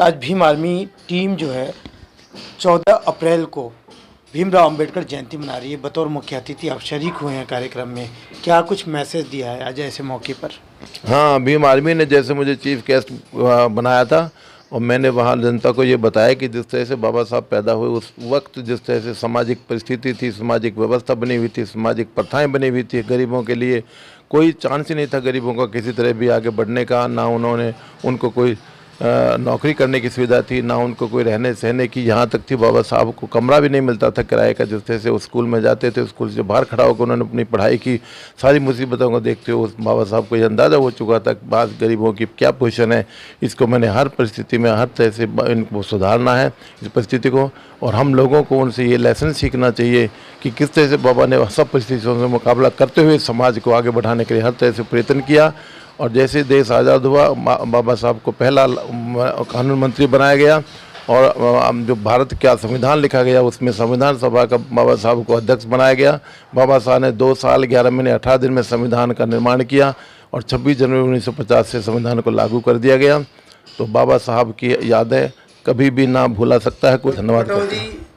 आज Bhim army team जो है 14 अप्रैल को भीमराव अंबेडकर जयंती मना रही है। बतौर मुख्य अतिथि आप शरीक हुए हैं कार्यक्रम में, क्या कुछ मैसेज दिया है आज ऐसे मौके पर? हाँ, भीम आर्मी ने जैसे मुझे चीफ गेस्ट बनाया था और मैंने वहाँ जनता को ये बताया कि जिस तरह से बाबा साहब पैदा हुए उस वक्त जिस तरह से सामाजिक परिस्थिति थी, सामाजिक व्यवस्था बनी हुई थी, सामाजिक प्रथाएं बनी हुई थी, गरीबों के लिए कोई चांस ही नहीं था गरीबों का किसी तरह भी आगे बढ़ने का। ना उन्होंने उनको कोई नौकरी करने की सुविधा थी, ना उनको कोई रहने सहने की, यहाँ तक थी बाबा साहब को कमरा भी नहीं मिलता था किराए का। जिस तरह से उस स्कूल में जाते थे, स्कूल से बाहर खड़ा होकर उन्होंने अपनी पढ़ाई की। सारी मुसीबतों को देखते हुए उस बाबा साहब को ये अंदाज़ा हो चुका था कि बाद गरीबों की क्या पोजीशन है, इसको मैंने हर परिस्थिति में हर तरह से इनको सुधारना है इस परिस्थिति को। और हम लोगों को उनसे ये लेसन सीखना चाहिए कि किस तरह से बाबा ने सब परिस्थितियों से मुकाबला करते हुए समाज को आगे बढ़ाने के लिए हर तरह से प्रयत्न किया। और जैसे देश आज़ाद हुआ, बाबा साहब को पहला कानून मंत्री बनाया गया और जो भारत का संविधान लिखा गया उसमें संविधान सभा का बाबा साहब को अध्यक्ष बनाया गया। बाबा साहब ने 2 साल 11 महीने 18 दिन में संविधान का निर्माण किया और 26 जनवरी 1950 से संविधान को लागू कर दिया गया। तो बाबा साहब की यादें कभी भी ना भूला सकता है कोई। धन्यवाद।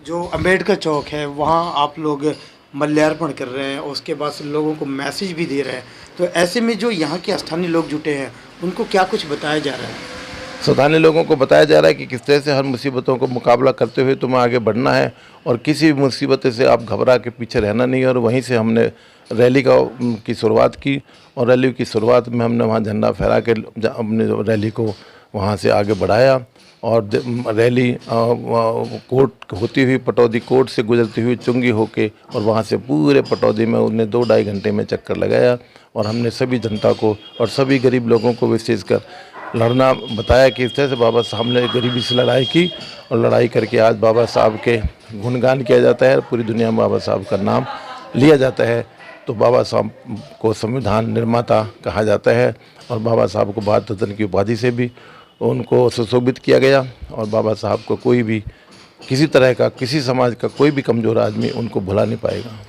जो अम्बेडकर चौक है वहाँ आप लोग माल्यार्पण कर रहे हैं, उसके बाद से लोगों को मैसेज भी दे रहे हैं, तो ऐसे में जो यहाँ के स्थानीय लोग जुटे हैं उनको क्या कुछ बताया जा रहा है? स्थानीय लोगों को बताया जा रहा है कि किस तरह से हर मुसीबतों को मुकाबला करते हुए तुम्हें आगे बढ़ना है और किसी भी मुसीबत से आप घबरा के पीछे रहना नहीं है। और वहीं से हमने रैली की शुरुआत की और रैली की शुरुआत में हमने वहाँ झंडा फहरा के अपने रैली को वहाँ से आगे बढ़ाया। और रैली कोर्ट होती हुई पटौदी कोर्ट से गुजरती हुई चुंगी होके और वहाँ से पूरे पटौदी में उन्हें 2-2.5 घंटे में चक्कर लगाया। और हमने सभी जनता को और सभी गरीब लोगों को विशेषकर लड़ना बताया कि इस तरह से बाबा साहब ने गरीबी से लड़ाई की और लड़ाई करके आज बाबा साहब के गुणगान किया जाता है, पूरी दुनिया में बाबा साहब का नाम लिया जाता है। तो बाबा साहब को संविधान निर्माता कहा जाता है और बाबा साहब को भारत रत्न की उपाधि से भी उनको सुशोभित किया गया। और बाबा साहब को कोई भी किसी तरह का किसी समाज का कोई भी कमज़ोर आदमी उनको भुला नहीं पाएगा।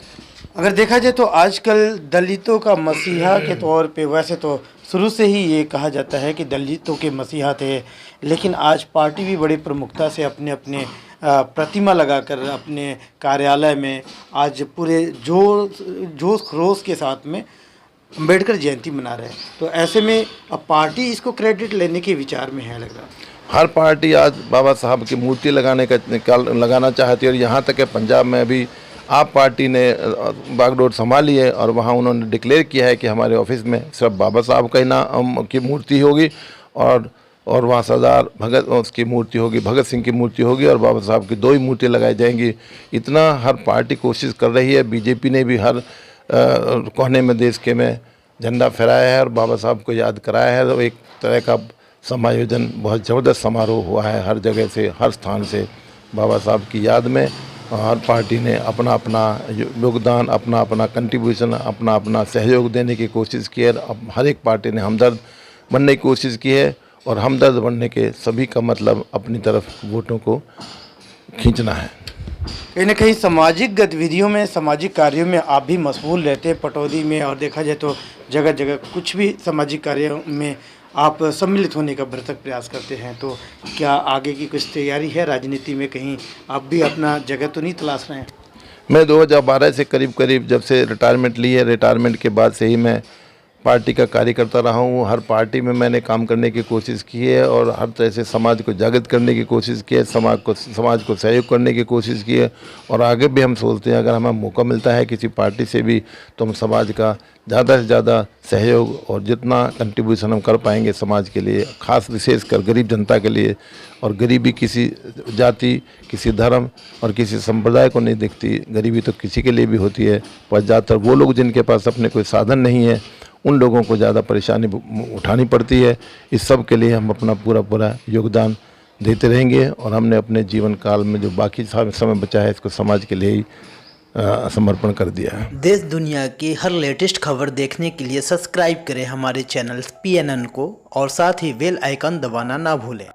अगर देखा जाए तो आजकल दलितों का मसीहा के तौर पे, वैसे तो शुरू से ही ये कहा जाता है कि दलितों के मसीहा थे, लेकिन आज पार्टी भी बड़ी प्रमुखता से अपने अपने प्रतिमा लगाकर अपने कार्यालय में आज पूरे जोश खरोश के साथ में अम्बेडकर जयंती मना रहे हैं। तो ऐसे में अब पार्टी इसको क्रेडिट लेने के विचार में है, लग रहा है। हर पार्टी आज बाबा साहब की मूर्ति लगाना चाहती है और यहाँ तक है पंजाब में अभी आप पार्टी ने बागडोर संभाली है और वहाँ उन्होंने डिक्लेयर किया है कि हमारे ऑफिस में सिर्फ बाबा साहब का ही नाम की मूर्ति होगी और वहाँ सरदार भगत उसकी मूर्ति होगी, भगत सिंह की मूर्ति होगी और बाबा साहब की 2 ही मूर्ति लगाई जाएंगी। इतना हर पार्टी कोशिश कर रही है। बीजेपी ने भी हर कोने में देश के में झंडा फहराया है और बाबा साहब को याद कराया है। तो एक तरह का समायोजन बहुत ज़बरदस्त समारोह हुआ है हर जगह से, हर स्थान से बाबा साहब की याद में। हर पार्टी ने अपना अपना योगदान, अपना अपना कंट्रीब्यूशन, अपना अपना सहयोग देने की कोशिश की है। अब हर एक पार्टी ने हमदर्द बनने की कोशिश की है और हमदर्द बनने के सभी का मतलब अपनी तरफ वोटों को खींचना है। कहीं ना कहीं सामाजिक गतिविधियों में, सामाजिक कार्यों में आप भी मशगूल रहते हैं पटौदी में, और देखा जाए तो जगह जगह कुछ भी सामाजिक कार्यों में आप सम्मिलित होने का भरसक प्रयास करते हैं। तो क्या आगे की कुछ तैयारी है राजनीति में, कहीं आप भी अपना जगह तो नहीं तलाश रहे हैं? मैं 2012 से करीब जब से रिटायरमेंट ली है, रिटायरमेंट के बाद से ही मैं पार्टी का कार्यकर्ता रहा हूँ। हर पार्टी में मैंने काम करने की कोशिश की है और हर तरह से समाज को जागृत करने की कोशिश की है, समाज को सहयोग करने की कोशिश की है। और आगे भी हम सोचते हैं अगर हमें मौका मिलता है किसी पार्टी से भी तो हम समाज का ज़्यादा से ज़्यादा सहयोग और जितना कंट्रीब्यूशन हम कर पाएंगे समाज के लिए, खास विशेषकर गरीब जनता के लिए। और गरीबी किसी जाति, किसी धर्म और किसी संप्रदाय को नहीं दिखती, गरीबी तो किसी के लिए भी होती है। पर ज़्यादातर वो लोग जिनके पास अपने कोई साधन नहीं है उन लोगों को ज़्यादा परेशानी उठानी पड़ती है। इस सब के लिए हम अपना पूरा योगदान देते रहेंगे और हमने अपने जीवन काल में जो बाकी समय बचा है इसको समाज के लिए ही समर्पण कर दिया है। देश दुनिया की हर लेटेस्ट खबर देखने के लिए सब्सक्राइब करें हमारे चैनल PNN को और साथ ही बेल आइकन दबाना ना भूलें।